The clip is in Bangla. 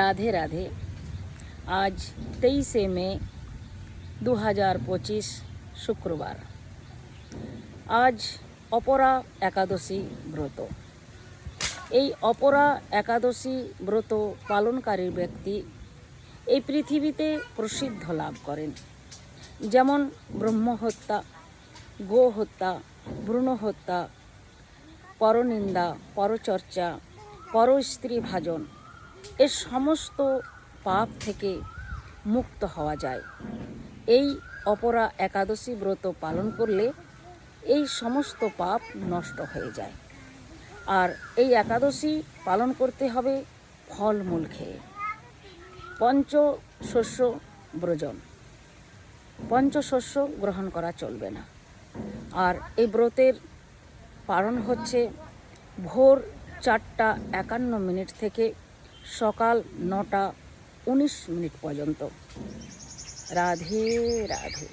রাধে রাধে। আজ 23শে মে 2025 শুক্রবার। আজ অপরা একাদশী ব্রত। এই অপরা একাদশী ব্রত পালনকারী ব্যক্তি এই পৃথিবীতে প্রসিদ্ধ লাভ করেন। যেমন ব্রহ্মহত্যা, গো হত্যা, ভ্রূণ হত্যা, পরনিন্দা, পরচর্চা, পরস্ত্রী ভাজন, এর সমস্ত পাপ থেকে মুক্ত হওয়া যায়। এই অপরা একাদশী ব্রত পালন করলে এই সমস্ত পাপ নষ্ট হয়ে যায়। আর এই একাদশী পালন করতে হবে ফলমূল খেয়ে। পঞ্চশস্য ব্রজন, পঞ্চশস্য গ্রহণ করা চলবে না। আর এই ব্রতের পালন হচ্ছে ভোর 4:51 থেকে সকাল 9:19 পর্যন্ত। রাধে রাধে।